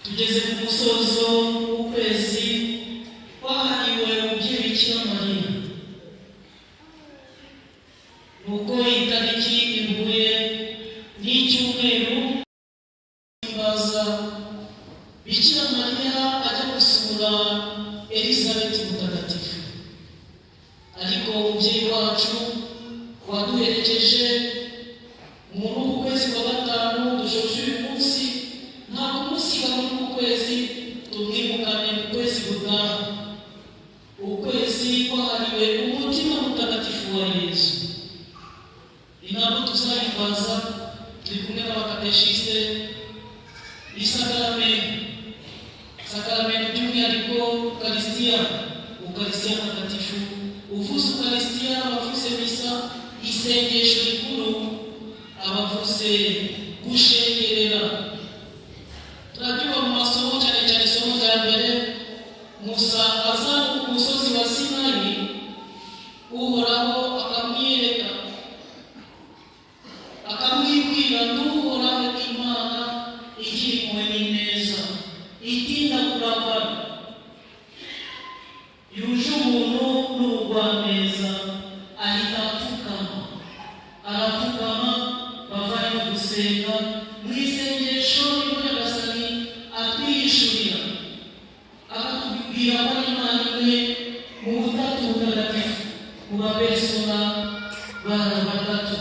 Tugeze ku musozo w'ukwezi kwahariwe umubyeyi Bikira Mariya. Nuko itariki ihuye n'icyumweru baza Bikira Mariya ajya gusura Elizabeth mutagatifu. Ariko umubyeyi wacu waduherekeje muri uku kwezi kwa gatanu dushoje uyu munsi, ntabwo umusiga muri uku kwezi tumwimukane mu kwezi gutaha, ukwezi kwahariwe umutima mutagatifu wa Yesu. Inabo tuzahimbaza turi kumwe n'abakateshiste isakaramento by'umwihariko Ukaristiya ntagatifu. Uvuze Ukaristiya abavuze misa, isengesho rikuru, abavuze gushengerera. Turabyuka mu masomo cyane cyane isomo rya mbere, Musa azamuka ku musozi wa Sinayi, Uhoraho akamwiyereka akamwibwira, n'Uhoraho Imana igira impuhwe n'ineza, itinda kurakara, yuje umuntu n'ubugwaneza, ahita arapfukama bavanye no gusenga mu isengesho nibwo Nyagasani atwihishurira akatubwira ko Imana imwe mu butatu butagatifu, mu bapersona bana batatu.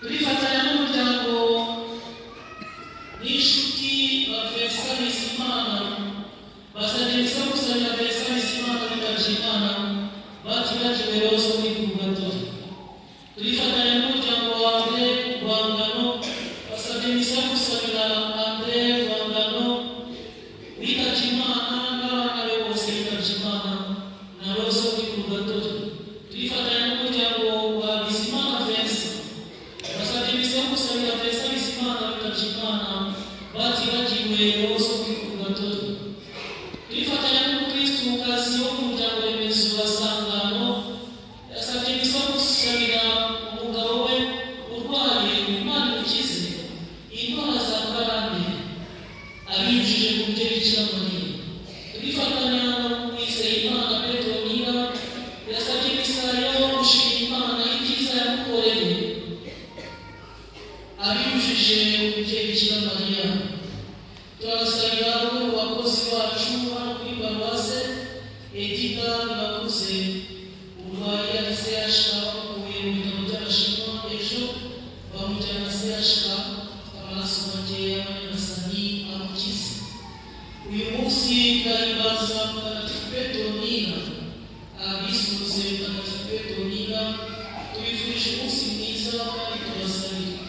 Turifatanya n'umuryango n'inshuti ba Vincent Bizimana basabiriza gusabira Vincent Bizimana bitabye Imana batibagiwe rose muri Purgatori. Turifatanya n'umuryango wa Andre Rwangano basabiriza gusabira Andre Rwangano bitabye Imana n'abana be bose bitabye Imana na rose muri Purgatori. Turifatanya n'umuryango wa Bizimana Vincent basabiriza gusabira Vincent Bizimana bitabye Imana batibagiwe rose muri Purgatori. Turifatanya n'umukristo mukazi wo mu muryango remezo wa Sangano yasabye gusabira umugabo we urwaye, Imana imukize indwara za karande abinyujije mu mubyeyi Bikira Mariya. Turifatanya n'Uwizeyimana Petronila yasabye misa yo gushimira Imana ibyiza yamukoreye abinyujije mu mubyeyi Bikira Mariya. Turasabira umwe mu bakozi bacu hano kuri Paruwase, Edita Nirakuze urwaye ari CHK, bamukuye mu bitaro by'Abashinwa, ejo bamujyana CHK, amaraso makeya Nyagasani amukize. Uyu munsi turahimbaza Mutagatifu Petronila, abisunze Mutagatifu Petronila tubifurije umunsi mwiza kandi tubasabira.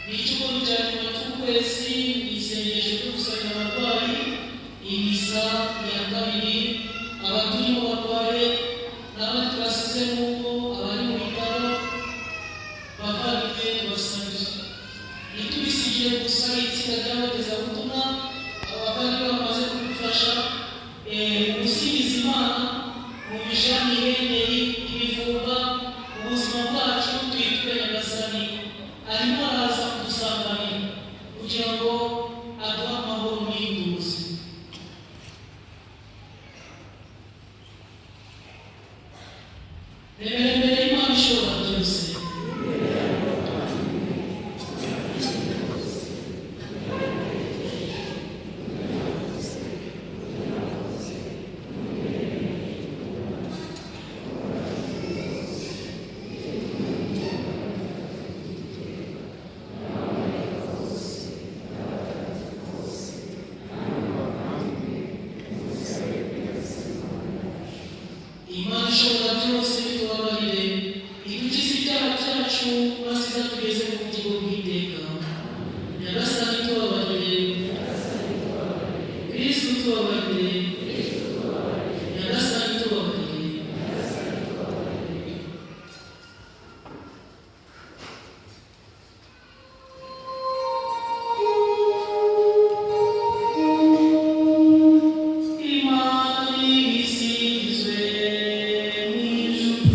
Ni icyumweru cya nyuma cy'ukwezi, ni isengesho ryo gusabira abarwayi, imisa ya kabiri, abaturimo barwaye n'abandi twasize mu ngo, abari mu bitaro, bavandimwe tubasabira. Ntitubisigiye gusa itsinda ry'abagezabutumwa, abavandimwe bamaze kudufasha gusingiza Imana mu bijanye n'ihengeri, ibivumba, ubuzima bwacu tuyitwe Nyagasani arimo araza kudusanganira kugira ngo aduhe amahoro n'ituze. Remera Imana ishobora byose. Imana ishobora byose bitubabarire, idukize ibyaha byacu maze izatugeze mu bugingo bw'iteka. nyagasani tubabarire, kristu tubabarire, nyagasani tubabarire. Imana isingizwe mu ijuru.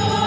Oh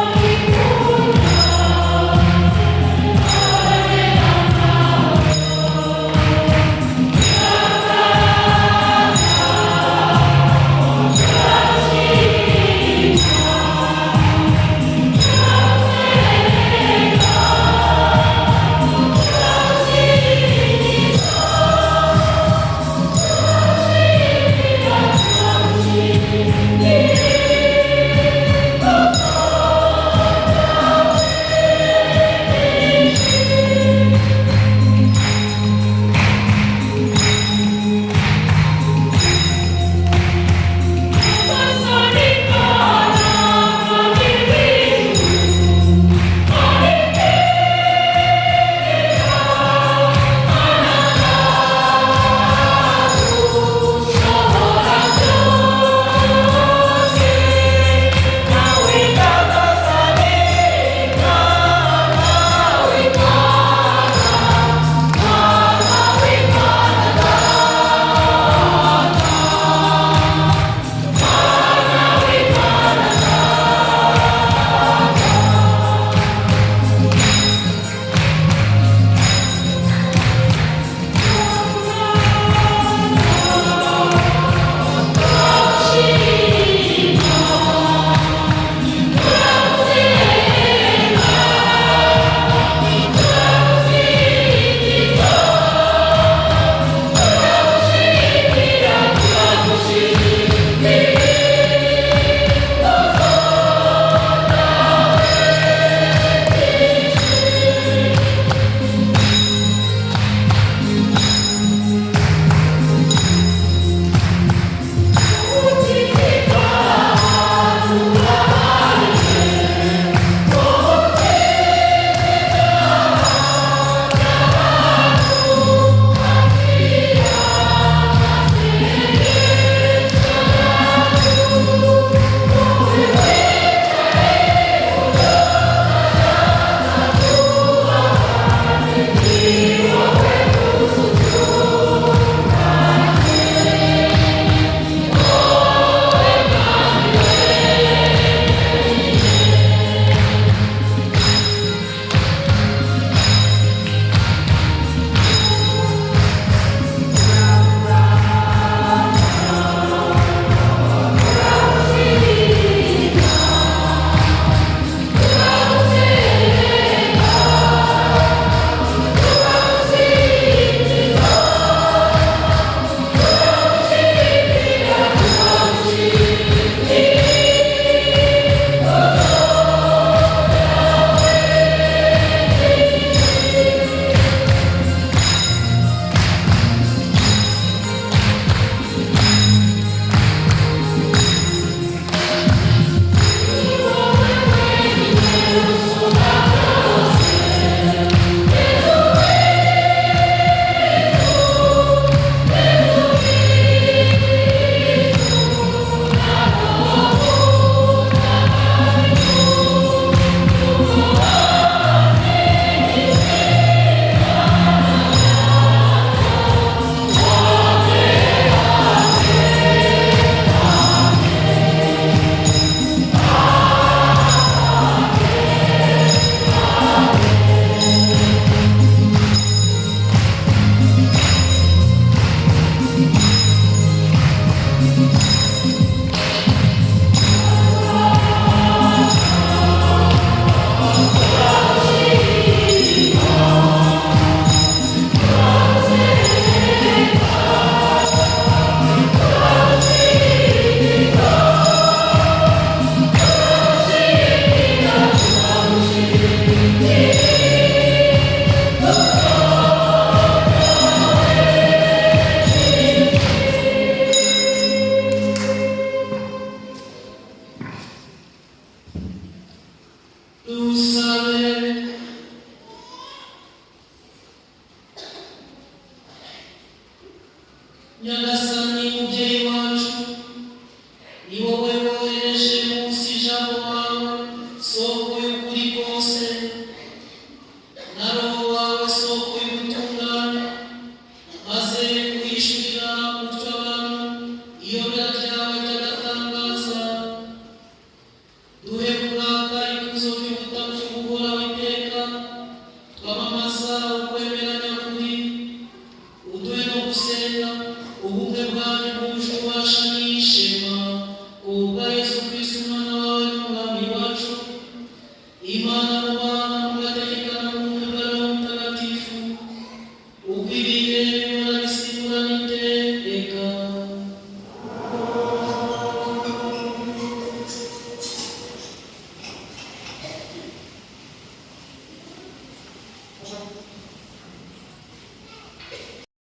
Nyagasani mubyeyi wacu, ni wowe wohereje munsi ijambo wawe, soko y'ukuri kose, na roho wawe soko y'ubutungane, maze wishurira utyo abantu iyobera ryawe ry'agatangaza. Duhe kurata ikuzo ry'ubutapfa buhoraho iteka, twamamaza ukwemera nyakuri. Uduhe no gusenga ubumwe bwanyu bwuje ububasha n'ishema, kubwa Yesu Kristo umwana wawe n'umwami wacu, Imana